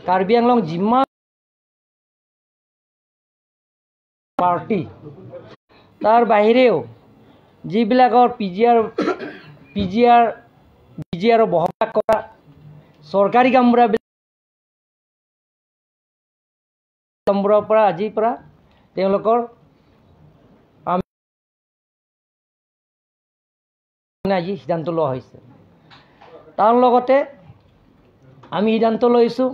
কাৰ্বি আংলং যিমান পাৰ্টি তাৰ বাহিৰেও যিবিলাকৰ বিজিআৰ বহবাস কৰা চৰকাৰী কামবোৰৰ পৰা আজিৰ পৰা তেওঁলোকৰ আজি সিদ্ধান্ত লোৱা হৈছে। তাৰ লগতে আমি সিদ্ধান্ত লৈছোঁ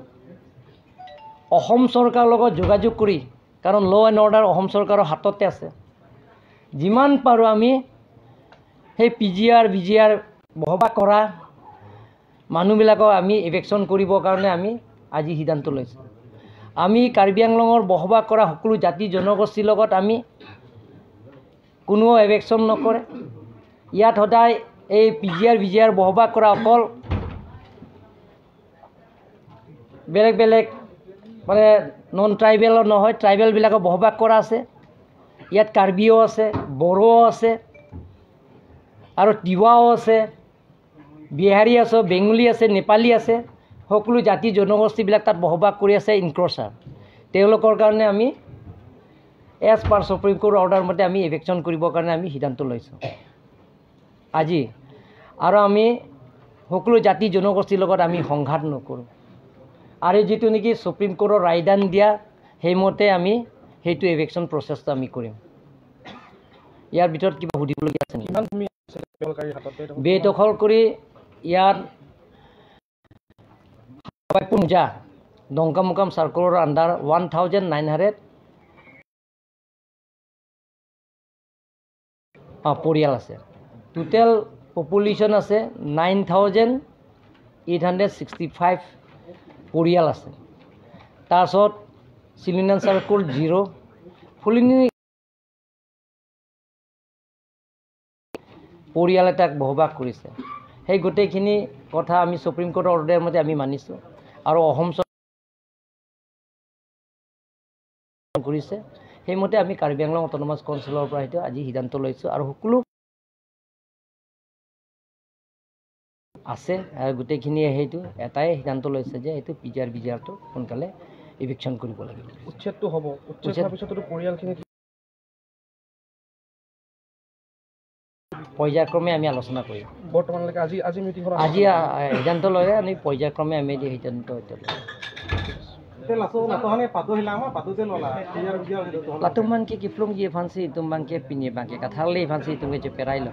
অসম চৰকাৰৰ লগত যোগাযোগ কৰি, কাৰণ ল' এণ্ড অৰ্ডাৰ অসম চৰকাৰৰ হাততে আছে, যিমান পাৰোঁ আমি সেই বিজিআৰ বহবাস কৰা মানুহবিলাকক আমি ইভেকশ্যন কৰিবৰ কাৰণে আমি আজি সিদ্ধান্ত লৈছোঁ। আমি কাৰ্বি আংলঙৰ বসবাস কৰা সকলো জাতি জনগোষ্ঠীৰ লগত আমি কোনো ইভেকশ্যন নকৰে। ইয়াত সদায় এই বিজিআৰ বসবাস কৰা অকল বেলেগ মানে নন ট্ৰাইবেলৰ নহয়, ট্ৰাইবেলবিলাকক বসবাস কৰা আছে। ইয়াত কাৰ্বিও আছে, বড়ো আছে আৰু তিৱাও আছে, বিহাৰী আছে, বেংগলী আছে, নেপালী আছে, সকলো জাতি জনগোষ্ঠীবিলাক তাত বসবাস কৰি আছে ইনক্ৰচাৰ। তেওঁলোকৰ কাৰণে আমি as per supreme court order মতে আমি ইভেকশ্যন কৰিবৰ কাৰণে আমি সিদ্ধান্ত লৈছোঁ আজি। আৰু আমি সকলো জাতি জনগোষ্ঠীৰ লগত আমি সংঘাত নকৰোঁ। আৰু যিটো নেকি সুপ্ৰিম কোৰ্টৰ ৰায়দান দিয়া সেইমতে আমি সেইটো ইভেকশ্যন প্ৰচেছটো আমি কৰিম। ইয়াৰ ভিতৰত কিবা সুধিবলগীয়া আছে নেকি? বেদখল কৰি ইয়াত পূজা ডংকামুকাম চাৰ্কলৰ আণ্ডাৰ 1900 পৰিয়াল আছে। টোটেল পপুলেশ্যন আছে 9865 পৰিয়াল আছে। তাৰপিছত চিলিণ্ডাৰ চাৰ্কল 0 ফুলিনি পৰিয়াল এটাক বসবাস কৰিছে। সেই গোটেইখিনি কথা আমি সুপ্ৰিম কোৰ্টৰ অৰ্ডাৰ মতে আমি মানিছোঁ আৰু অসম চৰকাৰ কৰিছে সেইমতে আমি কাৰ্বি আংলং অট'নমাছ কাউন্সিলৰ পৰা সেইটো আজি সিদ্ধান্ত লৈছোঁ। আৰু সকলো আছে আৰু গোটেইখিনিয়ে সেইটো এটাই সিদ্ধান্ত লৈছে যে এইটো বিজিআৰটো সোনকালে ইভেকশ্যন কৰিব লাগিব। উচ্ছেদটো হ'ব, উচ্ছেদ হোৱাৰ পিছতো পৰিয়ালখিনি পৰ্যায়ক্ৰমে আমি আলোচনা কৰিম। বৰ্তমানলৈকে আজি মিটিংখন আজি সিদ্ধান্ত লয় আমি পৰ্যায়ক্ৰমে আমি সিদ্ধান্ত Latung ke kiflung ye fancy tumbang ke pinye bangke katharle fancy tunge je perai lo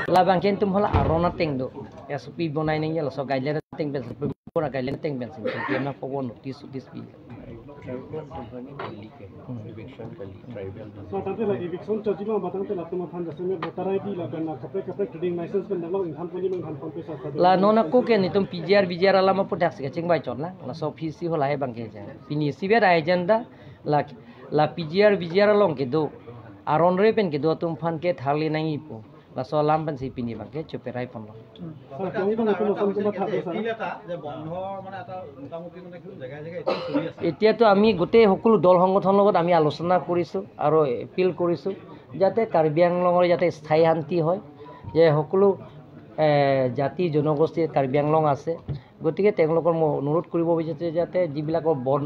la bangken tum hola arona tengdo SOP bonai ning yelo so guideline teng ben pura guideline teng ben sing ke na po notice this bi so tate la eviction chajima batang te latuma phan jasme voter ID la na kape trading license ben dalo inhan poni men han pon pesa la nona ko ke ni tum PGR alama po tax ke ching bai chon la so office hola he bangke ja pini siber agenda la PGR along ke do aron re pen ke do tum phan ke tharli nai po la so lam ban si pini bangke choperai pon lo এতিয়াতো আমি গোটেই সকলো দল সংগঠনৰ লগত আমি আলোচনা কৰিছোঁ আৰু এপিল কৰিছোঁ যাতে কাৰ্বি আংলঙৰ যাতে স্থায়ী শান্তি হয়, যে সকলো জাতি জনগোষ্ঠীৰ কাৰ্বি আংলং আছে। গতিকে তেওঁলোকৰ মই অনুৰোধ কৰিব বিচাৰিছোঁ যাতে যিবিলাকৰ বন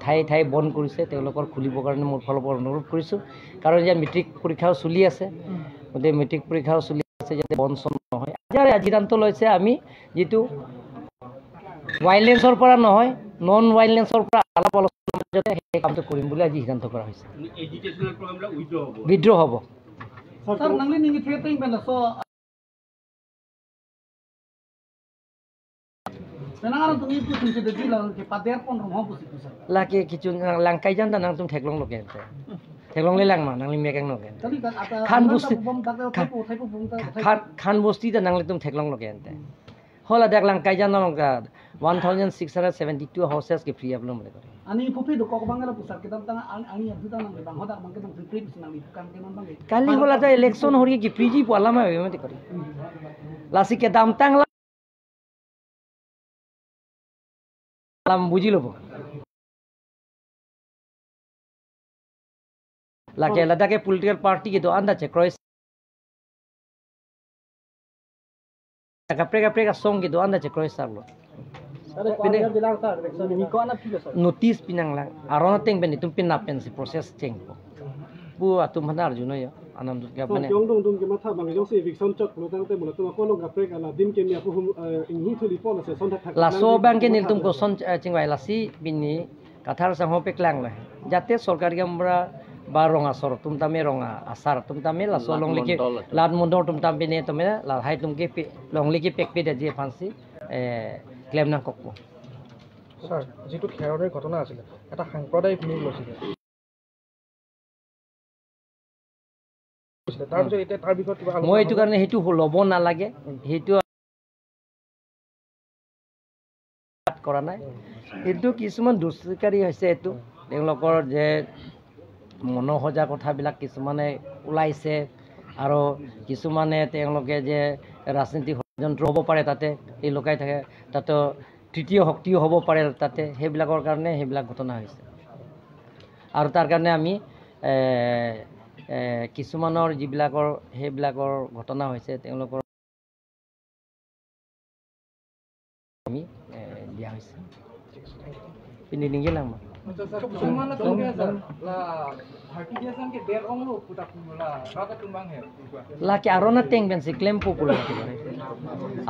ঠাই বন্ধ কৰিছে তেওঁলোকৰ খুলিবৰ কাৰণে মোৰ ফালৰ পৰা অনুৰোধ কৰিছোঁ। কাৰণ এতিয়া মেট্ৰিক পৰীক্ষাও চলি আছে, গতিকে মেট্ৰিক পৰীক্ষাও চলি আছে যাতে বন্ধ চন নহয়। আজি সিদ্ধান্ত লৈছে আমি যিটো ভাইলেন্সৰ পৰা নহয় নন ভাইলেন্সৰ পৰা আলাপ আলোচনাৰ মাজতে সেই কামটো কৰিম বুলি আজি সিদ্ধান্ত কৰা হৈছে। বিদ্ৰোহ হ'ব। Laki kicun langkai jantan nang tum teklong lo kente. Teklong lelang mah nang lim mekeng lo kente. Khan bosti dan nang tum teklong lo kente. Hola dak langkai jantan lo ka 1672 houses ke free belum mereka. Ani pupi do kok bangala pusat kita tang ani aduta nang bang hodak bang kita free nang bukan ke non bang. Kali hola ta election hori ki free ji pola ma mete kori. Lasi ke dam tang alam buji lobo. Laki alada ke political party ke do anda cek cross Kapre song gitu anda cek kroisar lo. Pindah bilang tak, ini kau anak juga sah. Notice pinang lang. Arona teng ben itum pinapen si proses ceng po. Bu atum hanar juno ya. Anam dut So gapane. jong dong ke mata bang jong si eviction chot lo tang te mulut ma ko long kapre ala dim ke mi aku inghi thuli po la se son thak. La so bang ke nil tum ko son chingwai la si bini kathar sang hope klang la. Jate सरकार के हमरा बारोंगा sir तुम तमे रोंगा आसार तुम तमे ला सो लोंग लिके लाद मुंडो तुम तमे ने तमे ला हाई तुम के लोंग लिके पेक पे दे जे फांसी ক্লেম না ককো স্যার যেটো খেৰৰ ঘটনা আছিল এটা সাম্প্ৰদায়িক মূল লৈছিল তাৰ পিছত এতিয়া তাৰ বিষয়ত কিবা মই এইটো কাৰণে হেতু লব নালাগে হেতু কৰা নাই কিন্তু কিছুমান দুষ্কৃতিকাৰী হৈছে এটো তেওঁলোকৰ যে মনোহজা কথাবিলাক কিছুমানে ওলাইছে আৰু কিছুমানে তেওঁলোকে যে ৰাজনীতিক যন্ত্ৰ হ'ব পাৰে তাতে এই লোকাই থাকে তাতে তৃতীয় শক্তিও হ'ব পাৰে তাতে সেইবিলাকৰ কাৰণে সেইবিলাক ঘটনা হৈছে আৰু তাৰ কাৰণে আমি কিছুমানৰ যিবিলাকৰ সেইবিলাকৰ ঘটনা হৈছে তেওঁলোকৰ আমি দিয়া হৈছে পিনি নিগিলাম laki arona teng ben si claim popular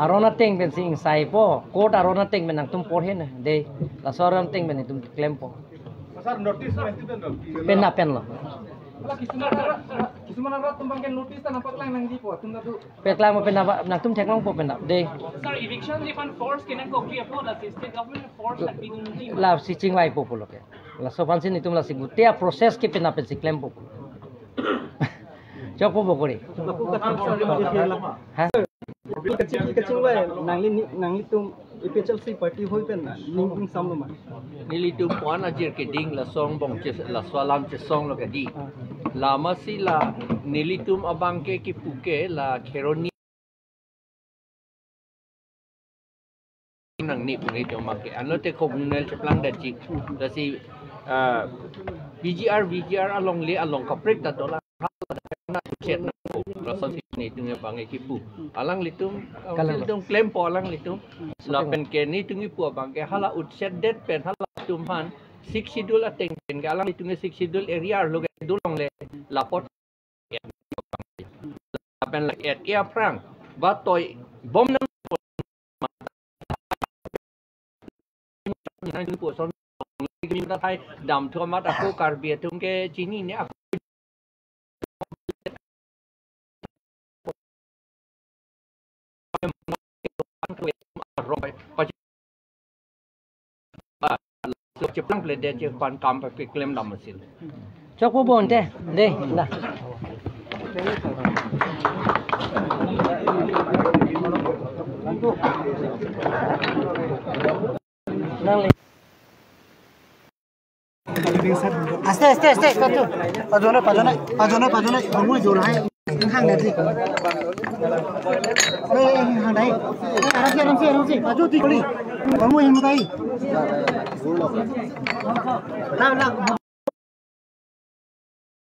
arona teng ben sing sai po court arona teng ben tum por hen de la soram teng ben tum claim po sir notice pen na pen lo কিছুমান আগত তোমাকে notice তা নাপাক lang nang dipo tunda tu peklang mo pen na tum theklang po pen de Sir, eviction refund force kailan ko clear po la state government force la pinunti. la si chingwai popular ke la so pan sin itum la si gutia process ke pen na pen si claim po chok po kori ha kecil nangli tum IPHLC party hoi pen na ning samlo ma nilitum puan ajir ke ding la song bong che la swalam che song lo ke di lama si la nilitum abang ke ki puke la kheroni nang ni puni to make anote communal cheplang da chi da si VGR along le along kaprik ta dola na chet na la so ni tunge bangai ki pu alang litum litum claim po alang litum la pen ke ni tungi pu bang ke hala utset det pen hala tum han 6 schedule ateng pen ke alang litunge 6 schedule area lo ke dulong le lapot pen la et ya prang ba toy bom nang nang pu son ki mi ta thai dam thua mat aku karbia tung ke chini ne Jepang plede je kwan kam pa claim dam sil chok po bon te de na nang le aste katu pajone ngomong jol hai khang ne thi hang dai aram si aju ti koli ngomong him dai